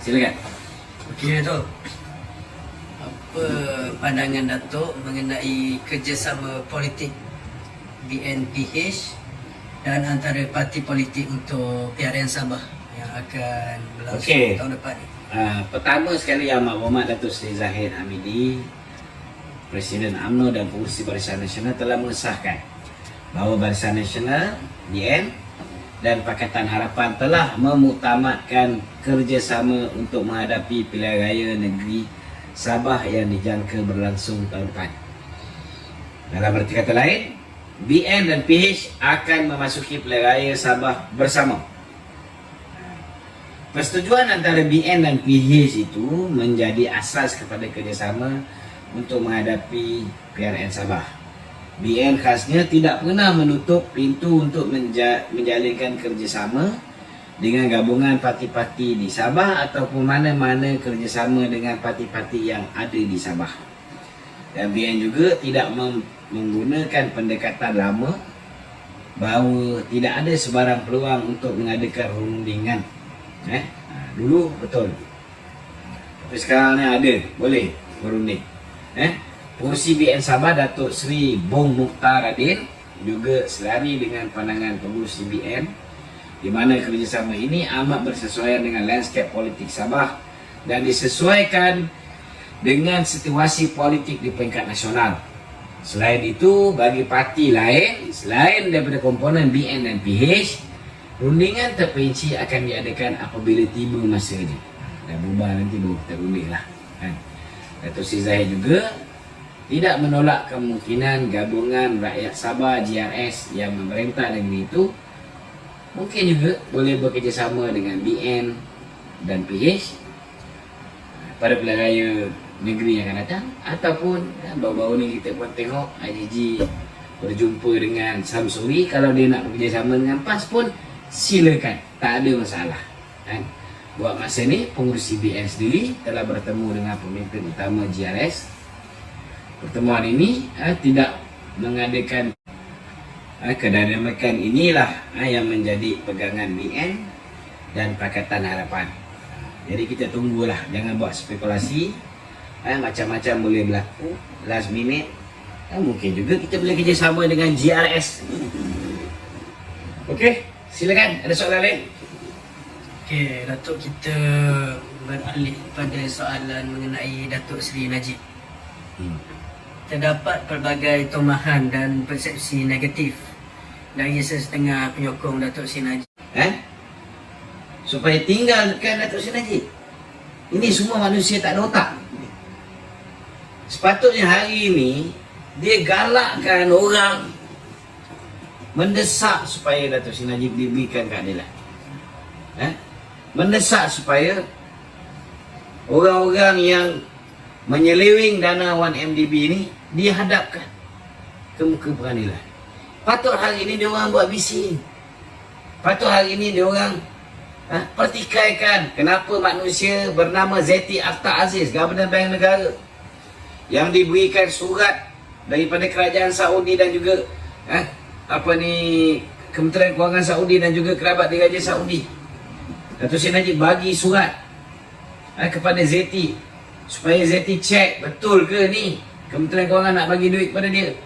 Silakan. Okey, Datuk. Apa pandangan Datuk mengenai kerjasama politik BNPH dan antara parti politik untuk PRN Sabah yang akan berlangsung tahun depan ni? Pertama sekali, Yang Berhormat Datuk Seri Zahid Hamidi, Presiden UMNO dan Pengurusi Barisan Nasional telah mengesahkan bahawa Barisan Nasional BN dan Pakatan Harapan telah memuktamadkan kerjasama untuk menghadapi pilihan raya negeri Sabah yang dijangka berlangsung tahun depan. Dalam arti kata lain, BN dan PH akan memasuki pilihan raya Sabah bersama. Persetujuan antara BN dan PH itu menjadi asas kepada kerjasama untuk menghadapi PRN Sabah. BN khasnya tidak pernah menutup pintu untuk menjalinkan kerjasama dengan gabungan parti-parti di Sabah ataupun mana-mana kerjasama dengan parti-parti yang ada di Sabah. Dan BN juga tidak menggunakan pendekatan lama bahawa tidak ada sebarang peluang untuk mengadakan rundingan. Dulu betul, tapi sekarang ni ada, boleh berunding. Pengurusi BN Sabah Datuk Seri Bong Mukhtar Radin juga selari dengan pandangan pengurusi BN di mana kerjasama ini amat bersesuaian dengan landscape politik Sabah dan disesuaikan dengan situasi politik di peringkat nasional. Selain itu, bagi parti lain selain daripada komponen BN dan PH, rundingan terperinci akan diadakan apabila tiba masanya. Dah berubah nanti baru kita runding lah. Datuk Seri Zahid juga tidak menolak kemungkinan gabungan rakyat Sabah GRS yang memerintah negeri itu mungkin juga boleh bekerjasama dengan BN dan PH pada pilihan raya negeri yang akan datang. Ataupun baru-baru ni kita pun tengok IGG berjumpa dengan Samsuri. Kalau dia nak bekerjasama dengan PAS pun silakan, tak ada masalah. Buat masa ni pengurusi BN sendiri telah bertemu dengan pemimpin utama GRS. Pertemuan ini tidak mengadakan kedinamikan inilah yang menjadi pegangan BN dan Pakatan Harapan. Jadi kita tunggulah, jangan buat spekulasi. Macam-macam boleh berlaku last minute. Mungkin juga kita boleh kerjasama dengan GRS. Okey, silakan, ada soalan lain? Okey, Datuk, kita beralih pada soalan mengenai Datuk Seri Najib. Terdapat pelbagai tomahan dan persepsi negatif dari sesetengah penyokong Datuk Seri Najib. Supaya tinggalkan Datuk Seri Najib. Ini semua manusia tak ada otak. Sepatutnya hari ini dia galakkan orang, mendesak supaya Datuk Seri Najib diberikan keadilan. Mendesak supaya orang-orang yang menyeleweng dana 1MDB ni dihadapkan ke muka pengadilan. Patut hari ini dia orang buat bising. Patut hari ini dia orang pertikaikan kenapa manusia bernama Zeti Akhtar Aziz, Governor Bank Negara, yang diberikan surat daripada kerajaan Saudi dan juga Kementerian Kewangan Saudi dan juga kerabat diraja Saudi. Datuk Seri Najib bagi surat kepada Zeti supaya Zeti cek betul ke ni Kementerian Kewangan nak bagi duit kepada dia.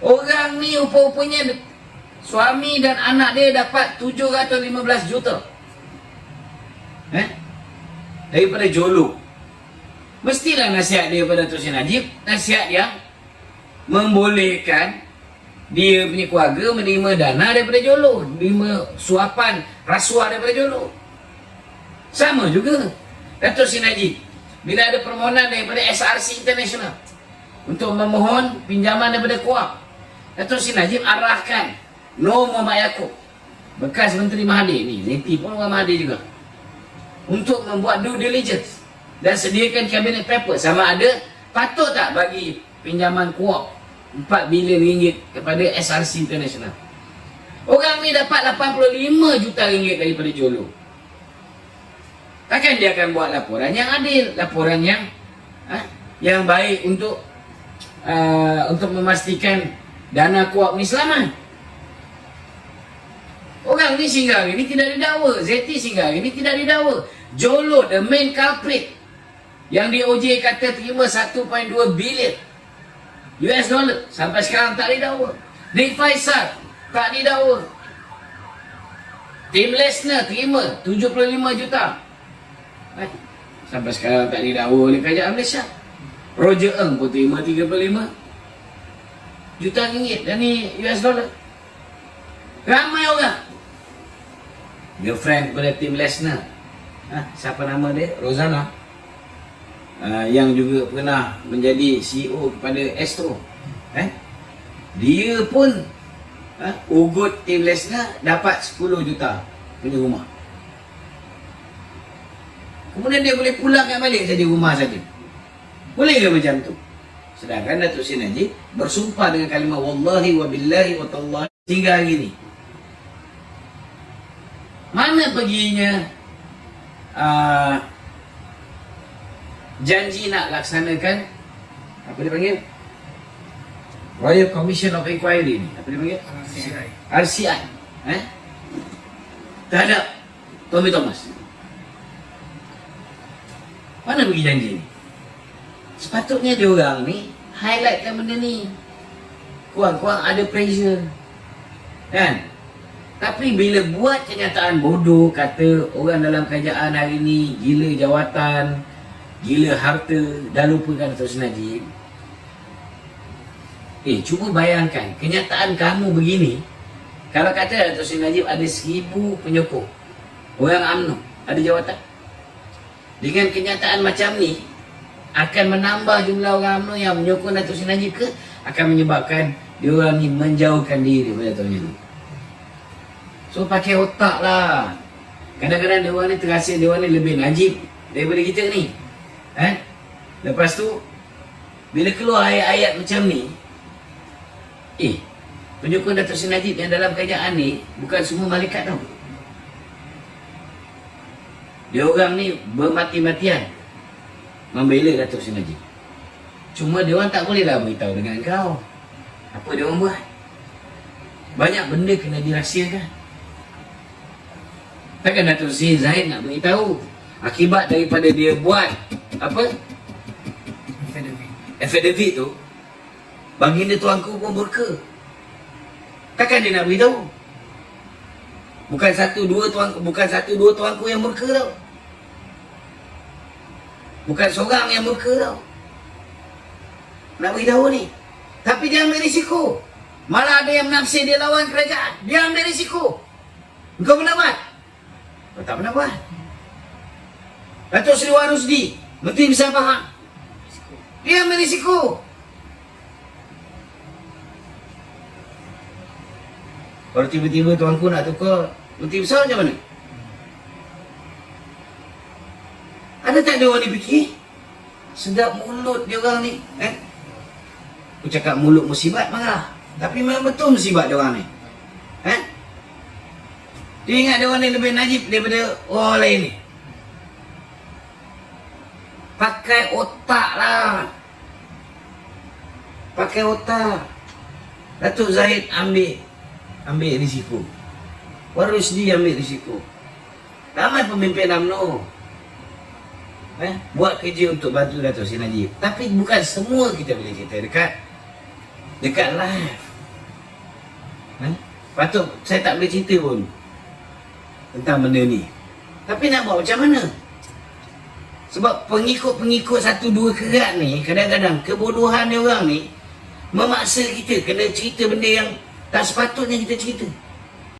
Orang ni rupa-rupanya suami dan anak dia dapat 715 juta daripada Jolo. Mestilah nasihat dia kepada Datuk Seri Najib, nasihat yang membolehkan dia punya keluarga menerima dana daripada Jolo, menerima suapan rasuah daripada Jolo. Sama juga Datuk Seri Najib, bila ada permohonan daripada SRC International untuk memohon pinjaman daripada KUAP, Datuk Seri Najib arahkan Nur Muhammad Yaakob, bekas Menteri Mahathir ni, Zeti pun orang Mahathir juga, untuk membuat due diligence dan sediakan cabinet paper sama ada patut tak bagi pinjaman KUAP 4 bilion ringgit kepada SRC International. Orang ni dapat 85 juta ringgit daripada Jolo. Takkan dia akan buat laporan yang adil, laporan yang baik untuk memastikan dana KUAP ni selamat. Orang ni sehingga hari ni tidak didakwa. Zeti sehingga hari ni tidak didakwa. Jolo, the main culprit, yang DOJ kata terima 1.2 bilion US dollar, sampai sekarang tak didakwa. Nick Faisal tak didakwa. Tim Lesnar terima 75 juta. Sampai sekarang tak didakwa oleh kerajaan Malaysia. Roger Ng pun terima 35 juta ringgit, dan ni US dollar. Ramai orang. Girlfriend kepada Tim Lesnar, siapa nama dia? Rozana, yang juga pernah menjadi CEO kepada Astro. Dia pun ugut Tim Lesnar, dapat 10 juta punya rumah. Kemudian dia boleh pulangkan balik saja rumah saja. Boleh ke macam tu? Sedangkan Datuk Seri Najib bersumpah dengan kalimah wallahi wa billahi wa tallahi hingga hari ni. Mana perginya janji nak laksanakan apa dia panggil? Royal Commission of Inquiry ni. Apa dia panggil? RCI. Terhadap Tommy Thomas. Mana pergi janji ni? Sepatutnya dia orang ni highlightkan benda ni. Kurang-kurang ada pressure. Kan? Tapi bila buat kenyataan bodoh, kata orang dalam kerajaan hari ni gila jawatan, gila harta, dah lupakan Datuk Seri Najib. Cuba bayangkan kenyataan kamu begini. Kalau kata Datuk Seri Najib ada 1000 penyokong, orang UMNO ada jawatan, dengan kenyataan macam ni, akan menambah jumlah orang UMNO yang menyokong Datuk Seri Najib ke akan menyebabkan dia orang ni menjauhkan diri daripada Datuk Seri Najib? So pakai otak lah. Kadang-kadang dia orang ni terasa dia orang ni lebih Najib daripada kita ni. Lepas tu bila keluar ayat-ayat macam ni, penyokong Datuk Seri Najib yang dalam kerajaan ni bukan semua malaikat tau. Dia orang ni bermati-matian membela Datuk Seri Najib. Cuma dia orang tak boleh lah beritahu dengan kau apa dia orang buat. Banyak benda kena dirahsiakan. Takkan Datuk Seri Zahid nak beritahu akibat daripada dia buat apa? Affidavit tu, baginda tuanku pun murka. Takkan dia nak beritahu? Bukan satu dua tuanku yang murka tau. Bukan seorang yang murka tau. Nak beritahu ni. Tapi dia ambil risiko. Malah ada yang menafsir dia lawan kerajaan. Dia ambil risiko. Engkau pernah buat? Kau tak pernah buat. Datuk Seri Wan Rusdi, Menteri Besar Pahang, dia ambil risiko. Kalau tiba-tiba tuanku nak tukar Menteri Besar macam mana? Ada tak dia orang ni fikir? Sedap mulut dia orang ni. Aku cakap mulut musibat marah, tapi memang betul musibat dia orang ni. Dia ingat dia orang ni lebih Najib daripada orang lain ni. Pakai otak lah. Pakai otak. Datuk Zahid ambil risiko. Wan Rusdi ambil risiko. Ramai pemimpin UMNO buat kerja untuk bantu Datuk Seri Najib. Tapi bukan semua kita boleh cerita dekat live. Patut saya tak boleh cerita pun tentang benda ni. Tapi nak buat macam mana? Sebab pengikut-pengikut 1-2 kerat ni, kadang-kadang kebodohan dia orang ni memaksa kita kena cerita benda yang tak sepatutnya kita cerita.